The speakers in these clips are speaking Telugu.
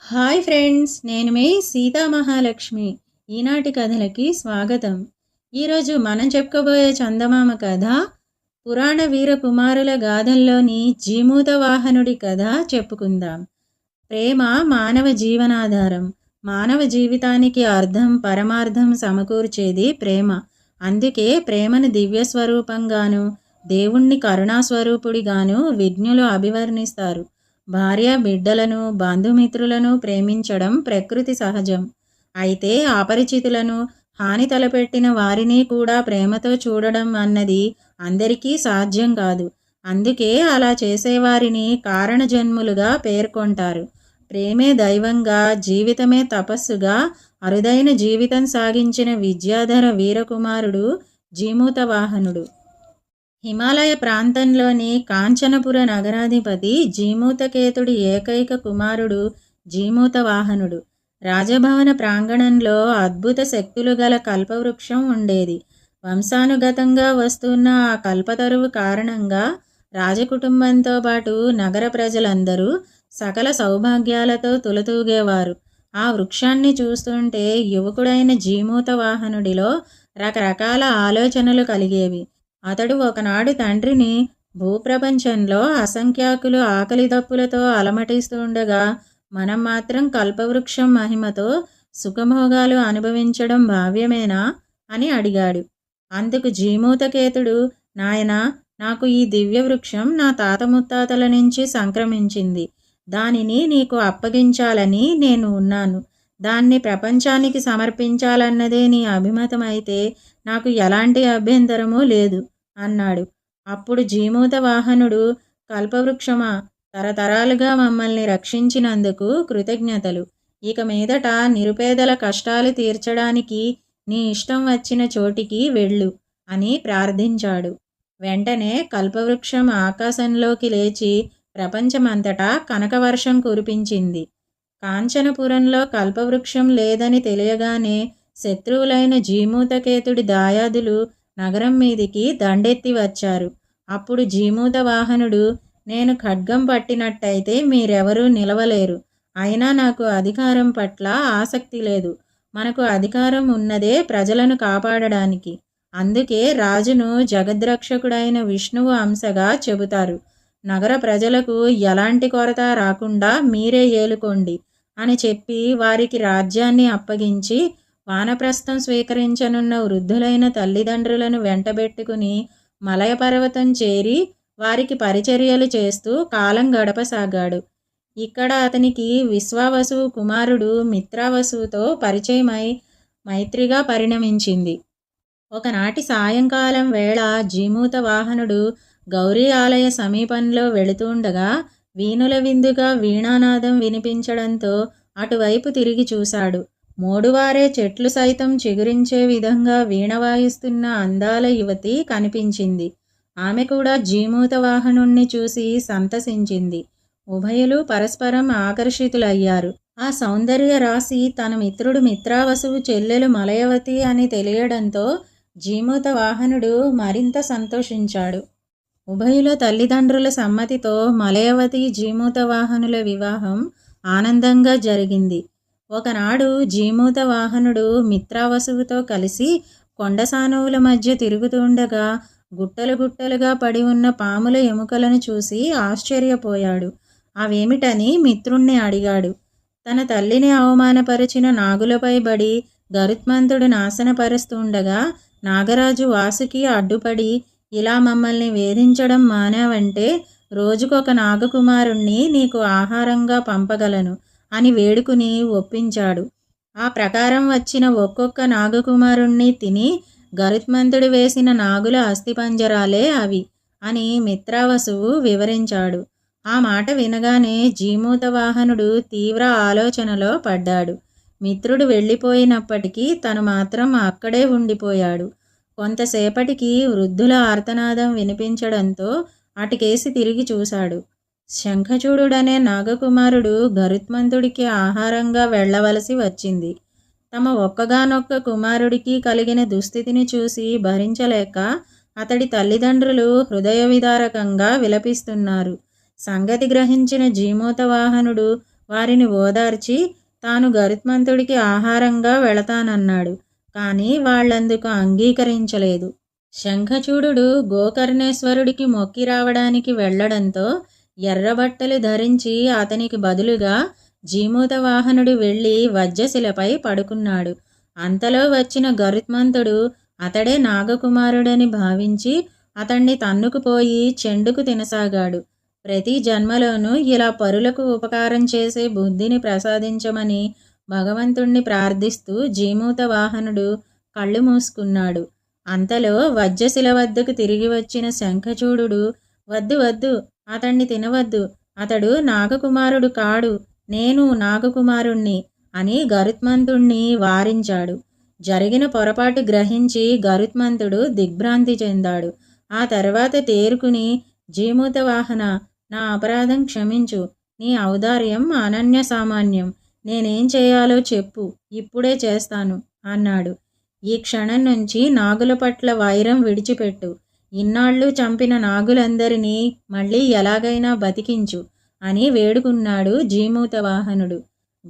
హాయ్ ఫ్రెండ్స్, నేను మీ సీతా మహాలక్ష్మి. ఈనాటి కథలకి స్వాగతం. ఈరోజు మనం చెప్పుకోబోయే చందమామ కథ పురాణ వీర కుమారుల గాథల్లోని జీమూత వాహనుడి కథ చెప్పుకుందాం. ప్రేమ మానవ జీవనాధారం. మానవ జీవితానికి అర్థం పరమార్థం సమకూర్చేది ప్రేమ. అందుకే ప్రేమను దివ్య స్వరూపంగాను దేవుణ్ణి కరుణాస్వరూపుడిగాను విజ్ఞులు అభివర్ణిస్తారు. భార్య బిడ్డలను బంధుమిత్రులను ప్రేమించడం ప్రకృతి సహజం. అయితే అపరిచితులను హాని తలపెట్టిన వారిని కూడా ప్రేమతో చూడడం అన్నది అందరికీ సాధ్యం కాదు. అందుకే అలా చేసేవారిని కారణజన్ములుగా పేర్కొంటారు. ప్రేమే దైవంగా, జీవితమే తపస్సుగా అరుదైన జీవితం సాగించిన విద్యాధర వీరకుమారుడు జీమూత వాహనుడు. హిమాలయ ప్రాంతంలోని కాంచనపుర నగరాధిపతి జీమూతకేతుడి ఏకైక కుమారుడు జీమూత వాహనుడు. రాజభవన ప్రాంగణంలో అద్భుత శక్తులు గల కల్పవృక్షం ఉండేది. వంశానుగతంగా వస్తున్న ఆ కల్పతరువు కారణంగా రాజకుటుంబంతో పాటు నగర ప్రజలందరూ సకల సౌభాగ్యాలతో తులతూగేవారు. ఆ వృక్షాన్ని చూస్తుంటే యువకుడైన జీమూత వాహనుడిలో రకరకాల ఆలోచనలు కలిగేవి. అతడు ఒకనాడు తండ్రిని భూప్రపంచంలో అసంఖ్యాకులు ఆకలి దప్పులతో అలమటిస్తుండగా మనం మాత్రం కల్పవృక్షం మహిమతో సుఖభోగాలు అనుభవించడం భావ్యమేనా అని అడిగాడు. అందుకు జీమూతకేతుడు, నాయనా, నాకు ఈ దివ్య వృక్షం నా తాత ముత్తాతల నుంచి సంక్రమించింది. దానిని నీకు అప్పగించాలని నేను ఉన్నాను. దాన్ని ప్రపంచానికి సమర్పించాలన్నదే నీ అభిమతమైతే నాకు ఎలాంటి అభ్యంతరమూ లేదు అన్నాడు. అప్పుడు జీమూత వాహనుడు, కల్పవృక్షమా, తరతరాలుగా మమ్మల్ని రక్షించినందుకు కృతజ్ఞతలు. ఇక మీదట నిరుపేదల కష్టాలు తీర్చడానికి నీ ఇష్టం వచ్చిన చోటికి వెళ్ళు అని ప్రార్థించాడు. వెంటనే కల్పవృక్షం ఆకాశంలోకి లేచి ప్రపంచమంతటా కనకవర్షం కురిపించింది. కాంచనపురంలో కల్పవృక్షం లేదని తెలియగానే శత్రువులైన జీమూతకేతుడి దాయాదులు నగరం మీదికి దండెత్తి వచ్చారు. అప్పుడు జీమూత వాహనుడు, నేను ఖడ్గం పట్టినట్టయితే మీరెవరూ నిలవలేరు. అయినా నాకు అధికారం పట్ల ఆసక్తి లేదు. మనకు అధికారం ఉన్నదే ప్రజలను కాపాడడానికి. అందుకే రాజును జగద్రక్షకుడైన విష్ణువు అంశగా చెబుతారు. నగర ప్రజలకు ఎలాంటి కొరత రాకుండా మీరే ఏలుకోండి అని చెప్పి వారికి రాజ్యాన్ని అప్పగించి వానప్రస్థం స్వీకరించనున్న వృద్ధులైన తల్లిదండ్రులను వెంటబెట్టుకుని మలయ పర్వతం చేరి వారికి పరిచర్యలు చేస్తూ కాలం గడపసాగాడు. ఇక్కడ అతనికి విశ్వావసువు కుమారుడు మిత్రావసువుతో పరిచయమై మైత్రిగా పరిణమించింది. ఒకనాటి సాయంకాలం వేళ జీమూత వాహనుడు గౌరీ ఆలయ సమీపంలో వెళుతుండగా వీణుల విందుగా వీణానాదం వినిపించడంతో అటువైపు తిరిగి చూశాడు. మోడువారే చెట్లు సైతం చిగురించే విధంగా వీణ వాయిస్తున్న అందాల యువతి కనిపించింది. ఆమె కూడా జీమూత వాహనుణ్ణి చూసి సంతసించింది. ఉభయులు పరస్పరం ఆకర్షితులయ్యారు. ఆ సౌందర్య రాశి తన మిత్రుడు మిత్రావసువు చెల్లెలు మలయవతి అని తెలియడంతో జీమూత వాహనుడు మరింత సంతోషించాడు. ఉభయుల తల్లిదండ్రుల సమ్మతితో మలయవతి జీమూత వాహనుల వివాహం ఆనందంగా జరిగింది. ఒకనాడు జీమూత వాహనుడు మిత్రావసువుతో కలిసి కొండసానువుల మధ్య తిరుగుతుండగా గుట్టలు గుట్టలుగా పడి ఉన్న పాముల ఎముకలను చూసి ఆశ్చర్యపోయాడు. అవేమిటని మిత్రుణ్ణి అడిగాడు. తన తల్లిని అవమానపరిచిన నాగులపై బడి గరుత్మంతుడు నాశనపరుస్తుండగా నాగరాజు వాసుకి అడ్డుపడి, ఇలా మమ్మల్ని వేధించడం మానావంటే రోజుకొక నాగకుమారుణ్ణి నీకు ఆహారంగా పంపగలను అని వేడుకుని ఒప్పించాడు. ఆ ప్రకారం వచ్చిన ఒక్కొక్క నాగకుమారుణ్ణి తిని గరుత్మంతుడు వేసిన నాగుల అస్థిపంజరాలే అవి అని మిత్రావసువు వివరించాడు. ఆ మాట వినగానే జీమూత వాహనుడు తీవ్ర ఆలోచనలో పడ్డాడు. మిత్రుడు వెళ్ళిపోయినప్పటికీ తను మాత్రం అక్కడే ఉండిపోయాడు. కొంతసేపటికి వృద్ధుల ఆర్తనాదం వినిపించడంతో అటుకేసి తిరిగి చూశాడు. శంఖచూడుడనే నాగకుమారుడు గరుత్మంతుడికి ఆహారంగా వెళ్ళవలసి వచ్చింది. తమ ఒక్కగానొక్క కుమారుడికి కలిగిన దుస్థితిని చూసి భరించలేక అతడి తల్లిదండ్రులు హృదయ విదారకంగా విలపిస్తున్నారు. సంగతి గ్రహించిన జీమూత వాహనుడు వారిని ఓదార్చి తాను గరుత్మంతుడికి ఆహారంగా వెళతానన్నాడు. కానీ వాళ్ళందుకు అంగీకరించలేదు. శంఖచూడుడు గోకర్ణేశ్వరుడికి మొక్కి రావడానికి వెళ్లడంతో ఎర్రబట్టలు ధరించి అతనికి బదులుగా జీమూతవాహనుడు వెళ్ళి వజ్రశిలపై పడుకున్నాడు. అంతలో వచ్చిన గరుత్మంతుడు అతడే నాగకుమారుడని భావించి అతన్ని తన్నుకుపోయి చెండుకు తినసాగాడు. ప్రతి జన్మలోనూ ఇలా పరులకు ఉపకారం చేసే బుద్ధిని ప్రసాదించమని భగవంతుణ్ణి ప్రార్థిస్తూ జీమూతవాహనుడు కళ్ళు మూసుకున్నాడు. అంతలో వజ్రశిల వద్దకు తిరిగి వచ్చిన శంఖచూడుడు, వద్దు వద్దు, అతన్ని తినవద్దు, అతడు నాగకుమారుడు కాడు, నేను నాగకుమారుణ్ణి అని గరుత్మంతుణ్ణి వారించాడు. జరిగిన పొరపాటు గ్రహించి గరుత్మంతుడు దిగ్భ్రాంతి చెందాడు. ఆ తర్వాత తేరుకుని, జీమూతవాహన, నా అపరాధం క్షమించు, నీ ఔదార్యం అనన్య సామాన్యం, నేనేం చేయాలో చెప్పు, ఇప్పుడే చేస్తాను అన్నాడు. ఈ క్షణం నుంచి నాగుల పట్ల వైరం విడిచిపెట్టు, ఇన్నాళ్ళు చంపిన నాగులందరినీ మళ్ళీ ఎలాగైనా బతికించు అని వేడుకున్నాడు జీమూతవాహనుడు.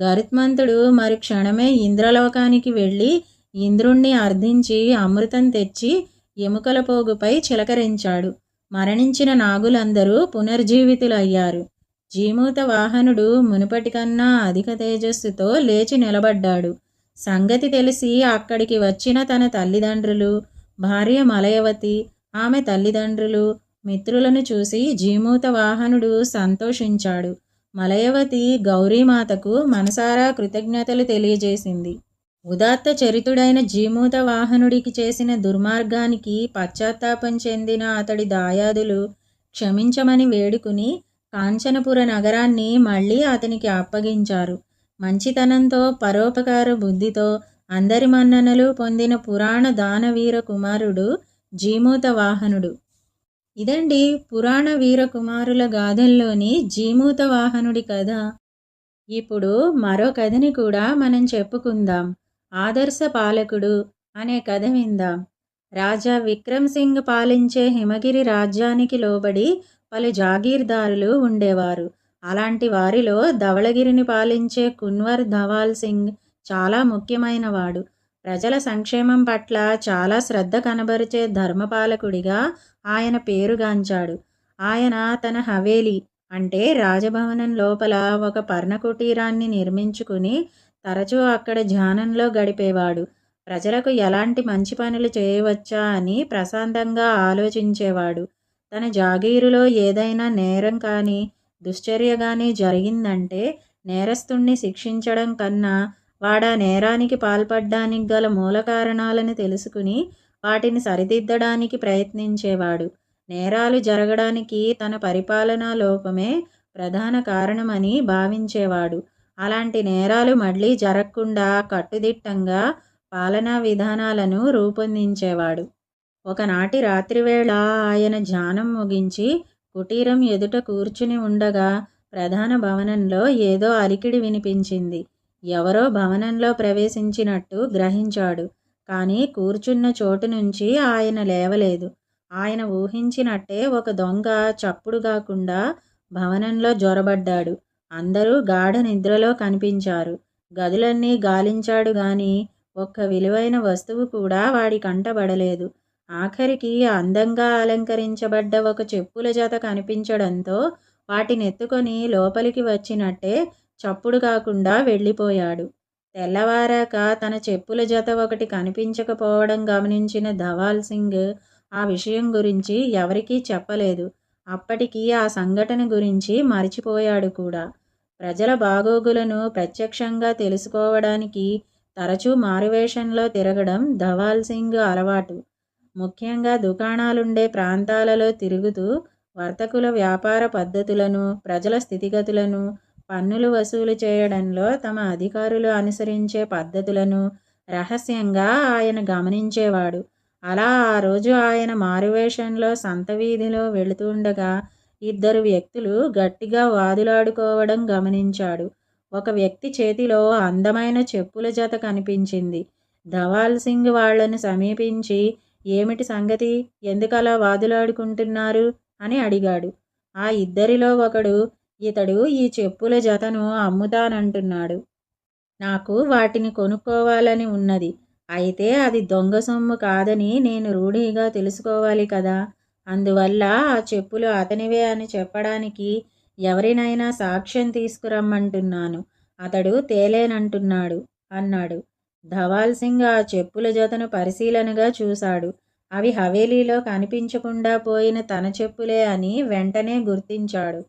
గరుత్మంతుడు మరి క్షణమే ఇంద్రలోకానికి వెళ్ళి ఇంద్రుణ్ణి అర్థించి అమృతం తెచ్చి ఎముకల పోగుపై చిలకరించాడు. మరణించిన నాగులందరూ పునర్జీవితులయ్యారు. జీమూతవాహనుడు మునుపటి కన్నా అధిక తేజస్సుతో లేచి నిలబడ్డాడు. సంగతి తెలిసి అక్కడికి వచ్చిన తన తల్లిదండ్రులు, భార్య మలయవతి, ఆమె తల్లిదండ్రులు, మిత్రులను చూసి జీమూతవాహనుడు సంతోషించాడు. మలయవతి గౌరీమాతకు మనసారా కృతజ్ఞతలు తెలియజేసింది. ఉదాత్త చరితుడైన జీమూతవాహనుడికి చేసిన దుర్మార్గానికి పశ్చాత్తాపం చెందిన అతడి దాయాదులు క్షమించమని వేడుకుని కాంచనపుర నగరాన్ని మళ్ళీ అతనికి అప్పగించారు. మంచితనంతో, పరోపకార బుద్ధితో అందరి మన్ననలు పొందిన పురాణ దానవీర కుమారుడు జీమూతవాహనుడు. ఇదండి పురాణ వీర కుమారుల గాథల్లోని జీమూతవాహనుడి కథ. ఇప్పుడు మరో కథని కూడా మనం చెప్పుకుందాం. ఆదర్శ పాలకుడు అనే కథ విందాం. రాజా విక్రమ్ సింగ్ పాలించే హిమగిరి రాజ్యానికి లోబడి పలు జాగీర్దారులు ఉండేవారు. అలాంటి వారిలో ధవళగిరిని పాలించే కున్వర్ ధవాల్ సింగ్ చాలా ముఖ్యమైనవాడు. ప్రజల సంక్షేమం పట్ల చాలా శ్రద్ధ కనబరిచే ధర్మపాలకుడిగా ఆయన పేరుగాంచాడు. ఆయన తన హవేలీ అంటే రాజభవనం లోపల ఒక పర్ణకుటీరాన్ని నిర్మించుకుని తరచూ అక్కడ ధ్యానంలో గడిపేవాడు. ప్రజలకు ఎలాంటి మంచి పనులు చేయవచ్చా అని ప్రశాంతంగా ఆలోచించేవాడు. తన జాగీరులో ఏదైనా నేరం కానీ దుశ్చర్య కానీ జరిగిందంటే నేరస్తుణ్ణి శిక్షించడం కన్నా వాడా నేరానికి పాల్పడ్డానికి గల మూల కారణాలను తెలుసుకుని వాటిని సరిదిద్దడానికి ప్రయత్నించేవాడు. నేరాలు జరగడానికి తన పరిపాలనా లోపమే ప్రధాన కారణమని భావించేవాడు. అలాంటి నేరాలు మళ్ళీ జరగకుండా కట్టుదిట్టంగా పాలనా విధానాలను రూపొందించేవాడు. ఒకనాటి రాత్రివేళ ఆయన ధ్యానం ముగించి కుటీరం ఎదుట కూర్చుని ఉండగా ప్రధాన భవనంలో ఏదో అలికిడి వినిపించింది. ఎవరో భవనంలో ప్రవేశించినట్టు గ్రహించాడు. కానీ కూర్చున్న చోటు నుంచి ఆయన లేవలేదు. ఆయన ఊహించినట్టే ఒక దొంగ చప్పుడు కాకుండా భవనంలో జొరబడ్డాడు. అందరూ గాఢ నిద్రలో కనిపించారు. గదులన్నీ గాలించాడు గాని ఒక్క విలువైన వస్తువు కూడా వాడి కంటబడలేదు. ఆఖరికి అందంగా అలంకరించబడ్డ ఒక చెప్పుల జత కనిపించడంతో వాటినెత్తుకొని లోపలికి వచ్చినట్టే చప్పుడు కాకుండా వెళ్ళిపోయాడు. తెల్లవారాక తన చెప్పుల జత ఒకటి కనిపించకపోవడం గమనించిన ధవాల్ సింగ్ ఆ విషయం గురించి ఎవరికీ చెప్పలేదు. అప్పటికి ఆ సంఘటన గురించి మరిచిపోయాడు కూడా. ప్రజల బాగోగులను ప్రత్యక్షంగా తెలుసుకోవడానికి తరచూ మారువేషంలో తిరగడం ధవాల్ సింగ్ అలవాటు. ముఖ్యంగా దుకాణాలుండే ప్రాంతాలలో తిరుగుతూ వర్తకుల వ్యాపార పద్ధతులను, ప్రజల స్థితిగతులను, పన్నులు వసూలు చేయడంలో తమ అధికారులు అనుసరించే పద్ధతులను రహస్యంగా ఆయన గమనించేవాడు. అలా ఆ రోజు ఆయన మారువేషంలో సంత వీధిలో వెళుతుండగా ఇద్దరు వ్యక్తులు గట్టిగా వాదులాడుకోవడం గమనించాడు. ఒక వ్యక్తి చేతిలో అందమైన చెప్పుల జత కనిపించింది. ధవాల్ సింగ్ వాళ్లను సమీపించి, ఏమిటి సంగతి, ఎందుకలా వాదులాడుకుంటున్నారు అని అడిగాడు. ఆ ఇద్దరిలో ఒకడు, ఇతడు ఈ చెప్పుల జతను అమ్ముతానంటున్నాడు. నాకు వాటిని కొనుక్కోవాలని ఉన్నది. అయితే అది దొంగ సొమ్ము కాదని నేను రూఢిగా తెలుసుకోవాలి కదా. అందువల్ల ఆ చెప్పులు అతనివే అని చెప్పడానికి ఎవరినైనా సాక్ష్యం తీసుకురమ్మంటున్నాను. అతడు తేలేనంటున్నాడు అన్నాడు. ధవాల్ సింగ్ ఆ చెప్పుల జతను పరిశీలనగా చూశాడు. అవి హవేలీలో కనిపించకుండా పోయిన తన చెప్పులే అని వెంటనే గుర్తించాడు.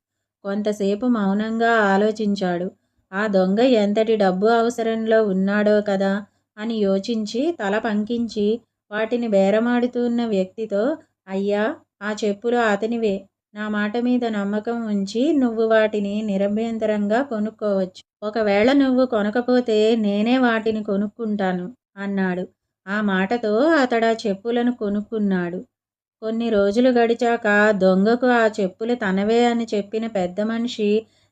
కొంతసేపు మౌనంగా ఆలోచించాడు. ఆ దొంగ ఎంతటి డబ్బు అవసరంలో ఉన్నాడో కదా అని యోచించి తల పంకించి వాటిని బేరమాడుతున్న వ్యక్తితో, అయ్యా, ఆ చెప్పులు అతనివే. నా మాట మీద నమ్మకం ఉంచి నువ్వు వాటిని నిరభ్యంతరంగా కొనుక్కోవచ్చు. ఒకవేళ నువ్వు కొనకపోతే నేనే వాటిని కొనుక్కుంటాను అన్నాడు. ఆ మాటతో అతడా చెప్పులను కొనుక్కున్నాడు. కొన్ని రోజులు గడిచాక దొంగకు ఆ చెప్పులు తనవే అని చెప్పిన పెద్ద మనిషి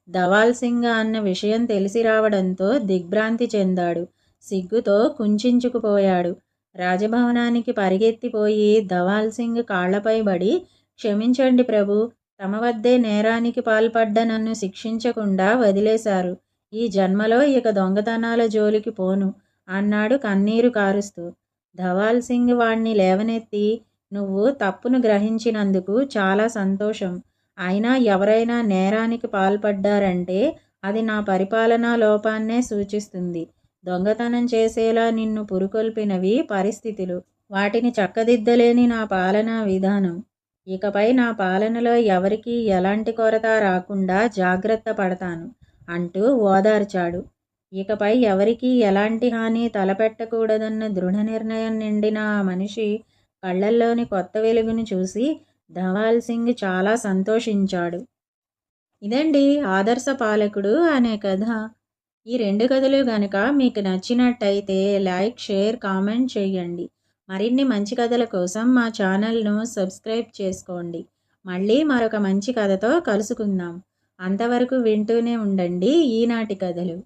ధవాల్ సింగ్ అన్న విషయం తెలిసి రావడంతో దిగ్భ్రాంతి చెందాడు. సిగ్గుతో కుంచించుకుపోయాడు. రాజభవనానికి పరిగెత్తిపోయి ధవాల్ సింగ్ కాళ్లపై పడి, క్షమించండి ప్రభు, తమ వద్దే నేరానికి పాల్పడ్డ నన్ను శిక్షించకుండా వదిలేశారు. ఈ జన్మలో ఇక దొంగతనాల జోలికి పోను అన్నాడు కన్నీరు కారుస్తూ. ధవాల్ సింగ్ వాణ్ణి లేవనెత్తి, నువ్వు తప్పును గ్రహించినందుకు చాలా సంతోషం. అయినా ఎవరైనా నేరానికి పాల్పడ్డారంటే అది నా పరిపాలనా లోపాన్నే సూచిస్తుంది. దొంగతనం చేసేలా నిన్ను పురుకొల్పినవి పరిస్థితులు. వాటిని చక్కదిద్దలేని నా పాలనా విధానం. ఇకపై నా పాలనలో ఎవరికీ ఎలాంటి కొరత రాకుండా జాగ్రత్త పడతాను అంటూ ఓదార్చాడు. ఇకపై ఎవరికీ ఎలాంటి హాని తలపెట్టకూడదన్న దృఢ నిర్ణయం నిండిన ఆ మనిషి కళ్ళల్లోని కొత్త వెలుగును చూసి ధవాల్ సింగ్ చాలా సంతోషించాడు. ఇదండి ఆదర్శ పాలకుడు అనే కథ. ఈ 2 కథలు గనక మీకు నచ్చినట్టయితే లైక్, షేర్, కామెంట్ చేయండి. మరిన్ని మంచి కథల కోసం మా ఛానల్ను సబ్స్క్రైబ్ చేసుకోండి. మళ్ళీ మరొక మంచి కథతో కలుసుకుందాం. అంతవరకు వింటూనే ఉండండి ఈనాటి కథలు.